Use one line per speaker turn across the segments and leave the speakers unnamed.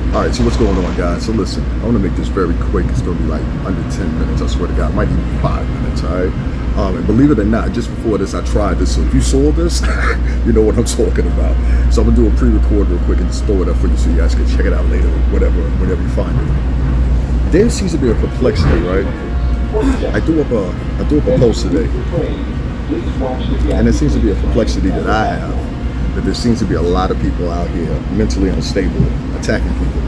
All right, so what's going on, guys? So listen, I want to make this very quick. It's going to be like under 10 minutes. I swear to God, it might even be 5 minutes. All right. And believe it or not, just before this, I tried this. So if you saw this, you know what I'm talking about. So I'm gonna do a pre-record real quick and just throw it up for you, so you guys can check it out later, whenever you find it. There seems to be a perplexity, right? I threw up a post today, and there seems to be a perplexity that I have, that there seems to be a lot of people out here mentally unstable, attacking people,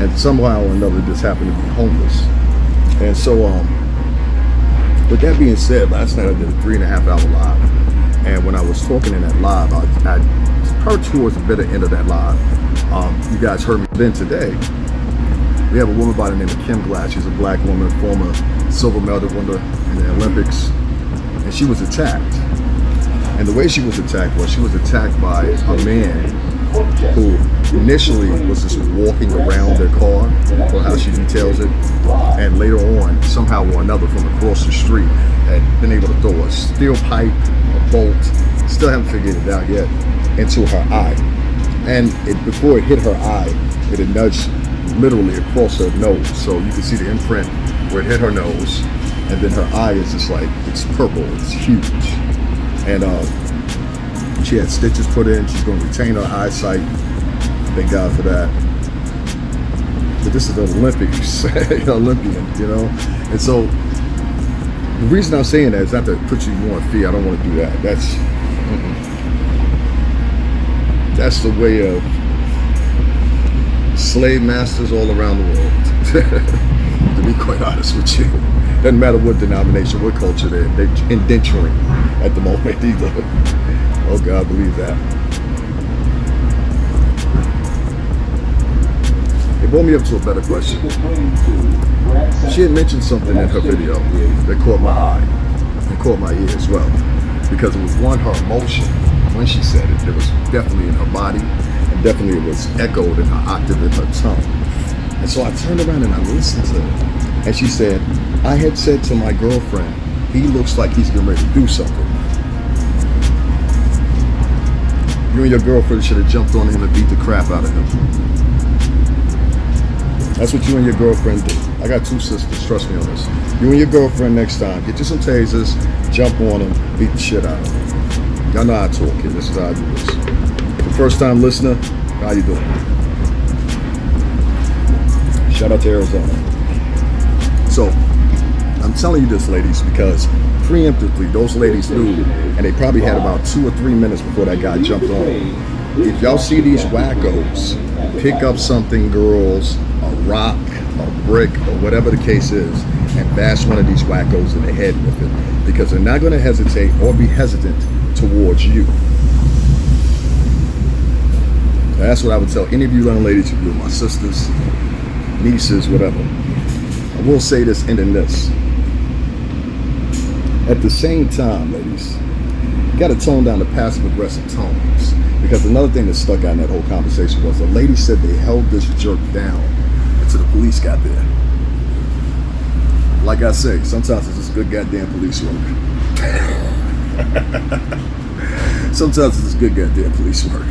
and somehow or another just happen to be homeless. And so, with that being said, last night I did a 3.5 hour live, and when I was talking in that live, I heard towards the bitter end of that live. You guys heard me. Then today, we have a woman by the name of Kim Glass. She's a black woman, former silver medal winner in the Olympics, and she was attacked. And the way she was attacked by a man who initially was just walking around their car, or how she details it, and later on, somehow or another, from across the street, had been able to throw a steel pipe, a bolt, still haven't figured it out yet, into her eye. And before it hit her eye, it had nudged literally across her nose. So you can see the imprint where it hit her nose, and then her eye is just like, it's purple, it's huge. And she had stitches put in. She's going to retain her eyesight. Thank God for that. But this is an Olympian, you know? And so the reason I'm saying that is not to put you more in fear. I don't want to do that. That's the way of slave masters all around the world. To be quite honest with you. Doesn't matter what denomination, what culture they're indenturing at the moment either. Oh God, believe that. It brought me up to a better question. She had mentioned something in her video that caught my eye and caught my ear as well. Because it was one, her emotion when she said it. It was definitely in her body, and definitely it was echoed in her octave in her tone. And so I turned around and I listened to it. And she said, I had said to my girlfriend, he looks like he's getting ready to do something. You and your girlfriend should have jumped on him and beat the crap out of him. That's what you and your girlfriend did. I got 2 sisters, trust me on this. You and your girlfriend next time, get you some tasers, jump on them, beat the shit out of them. Y'all know how I talk here. This is how I do this. The first time listener, how you doing? Shout out to Arizona. So, I'm telling you this, ladies, because preemptively, those ladies knew, and they probably had about 2 or 3 minutes before that guy jumped on. If y'all see these wackos pick up something, girls, a rock, a brick, or whatever the case is, and bash one of these wackos in the head with it, because they're not going to hesitate or be hesitant towards you. That's what I would tell any of you young ladies, if you're my sisters, nieces, whatever. I will say this, ending this. At the same time, ladies, you got to tone down the passive-aggressive tones. Because another thing that stuck out in that whole conversation was the lady said they held this jerk down until the police got there. Like I say, sometimes it's just good goddamn police work. Sometimes it's just good goddamn police work.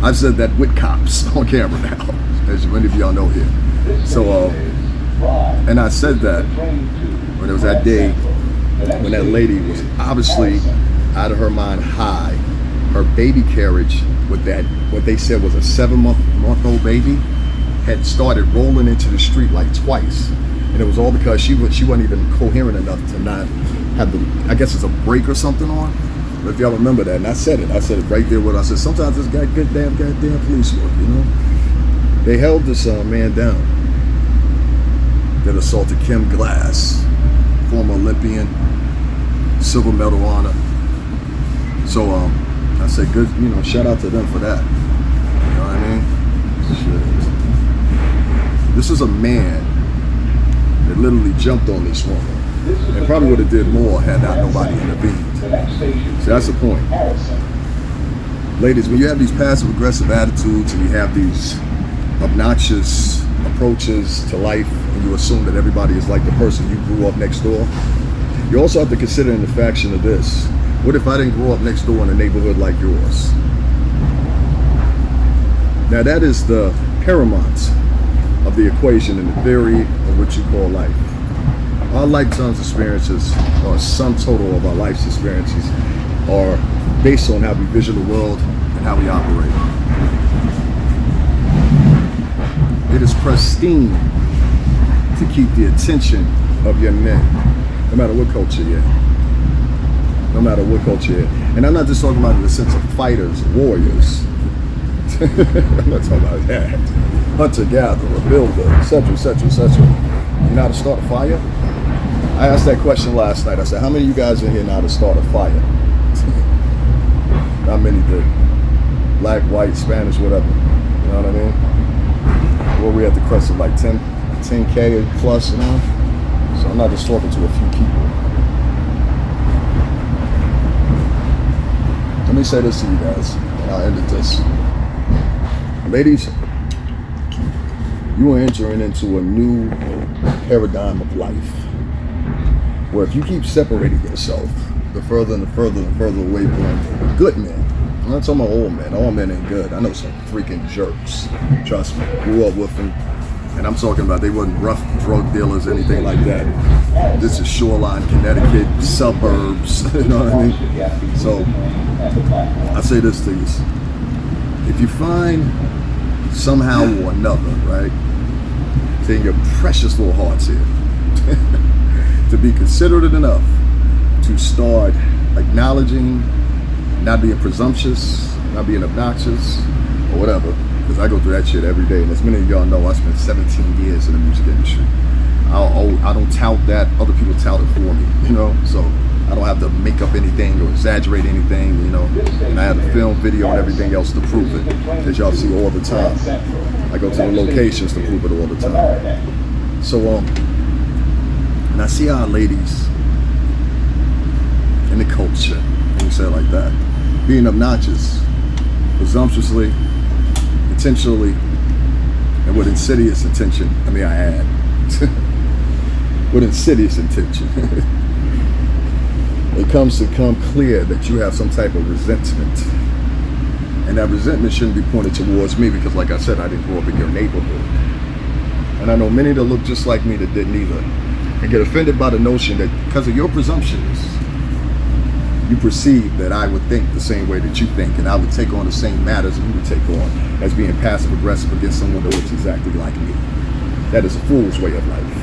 I've said that with cops on camera now, as many of y'all know here. So, and I said that when it was that day when that lady was obviously out of her mind high. Her baby carriage with that, what they said was a 7-month-old baby, had started rolling into the street like twice. And it was all because she wasn't even coherent enough to not have the, I guess it's a brake or something on. But if y'all remember that, and I said it right there with, I said, sometimes it's got goddamn police work, you know? They held this man down that assaulted Kim Glass, former Olympian, silver medal honor. So, I said, good, you know, shout out to them for that. You know what I mean? Shit. This is a man that literally jumped on this woman and probably would have did more had not nobody intervened. So that's the point. Ladies, when you have these passive-aggressive attitudes and you have these obnoxious approaches to life and you assume that everybody is like the person you grew up next door, you also have to consider in the faction of this. What if I didn't grow up next door in a neighborhood like yours? Now that is the paramount of the equation in the theory of what you call life. Our lifetime's experiences, or sum total of our life's experiences, are based on how we vision the world and how we operate. It is pristine to keep the attention of your men, no matter what culture you're in. No matter what culture you're in. And I'm not just talking about in the sense of fighters, warriors. I'm not talking about that. Hunter-gatherer, builder, etc., etc., etc. You know how to start a fire? I asked that question last night. I said, how many of you guys in here know how to start a fire? Not many did. Black, white, Spanish, whatever. You know what I mean? Well, we at the crest of like 10K plus, you know? So I'm not just talking to a few people. Let me say this to you guys, and I'll end with this. Ladies, you are entering into a new paradigm of life, where if you keep separating yourself, the further and the further and further away from good men. I'm not talking about old men. All men ain't good. I know some freaking jerks. Trust me. Grew up with them. And I'm talking about they wasn't rough drug dealers, anything like that. This is Shoreline, Connecticut, suburbs. You know what I mean? So I say this to you. If you find somehow or another, right, in your precious little hearts here, to be considerate enough to start acknowledging, not being presumptuous, not being obnoxious, or whatever, because I go through that shit every day, and as many of y'all know, I spent 17 years in the music industry. I don't tout that, other people tout it for me, you know, so I don't have to make up anything or exaggerate anything, you know, and I have a film, video, and everything else to prove it, as y'all see all the time. I go to the locations to prove it all the time. So, and I see our ladies in the culture, and you say it like that, being obnoxious, presumptuously, intentionally, and with insidious intention. I mean, I add, with insidious intention. It comes to come clear that you have some type of resentment. And that resentment shouldn't be pointed towards me because, like I said, I didn't grow up in your neighborhood. And I know many that look just like me that didn't either. And get offended by the notion that because of your presumptions, you perceive that I would think the same way that you think, and I would take on the same matters that you would take on as being passive aggressive against someone that looks exactly like me. That is a fool's way of life.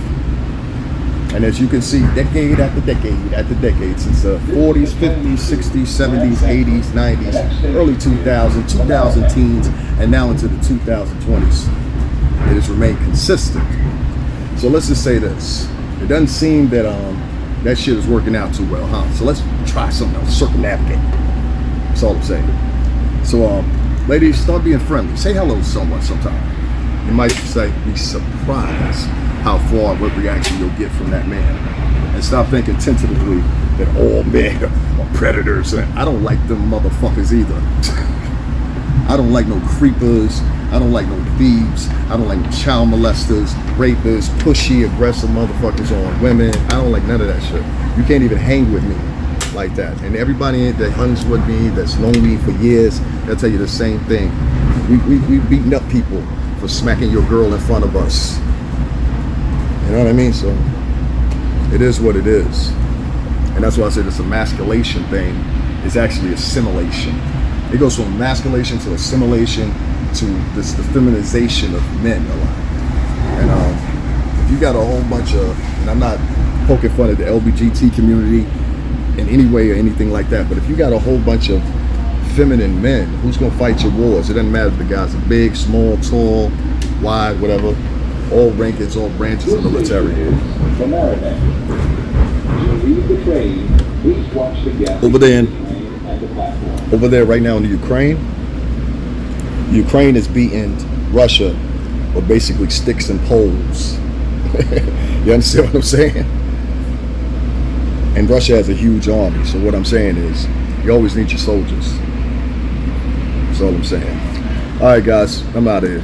And as you can see, decade after decade after decade, since the 40s, 50s, 60s, 70s, 80s, 90s, early 2000s, 2000 teens, and now into the 2020s, it has remained consistent. So let's just say this. It doesn't seem that that shit is working out too well, huh? So let's try something else, circumnavigate. That's all I'm saying. So ladies, start being friendly. Say hello to someone sometime. You might say, be surprised how far what reaction you'll get from that man. And stop thinking tentatively that all men are predators. And I don't like them motherfuckers either. I don't like no creepers. I don't like no thieves. I don't like no child molesters, rapists, pushy, aggressive motherfuckers on women. I don't like none of that shit. You can't even hang with me like that. And everybody that hangs with me, that's known me for years, they'll tell you the same thing. We beating up people for smacking your girl in front of us. You know what I mean? So it is what it is. And that's why I say this emasculation thing is actually assimilation. It goes from emasculation to assimilation to this, the feminization of men a lot. And if you got a whole bunch of, and I'm not poking fun at the LGBT community in any way or anything like that, but if you got a whole bunch of feminine men, who's gonna fight your wars? It doesn't matter if the guys are big, small, tall, wide, whatever, all rankings, all branches of the military. Over there right now in the Ukraine is beating Russia with basically sticks and poles. You understand what I'm saying? And Russia has a huge army. So what I'm saying is, you always need your soldiers. That's all I'm saying. All right, guys, I'm out of here.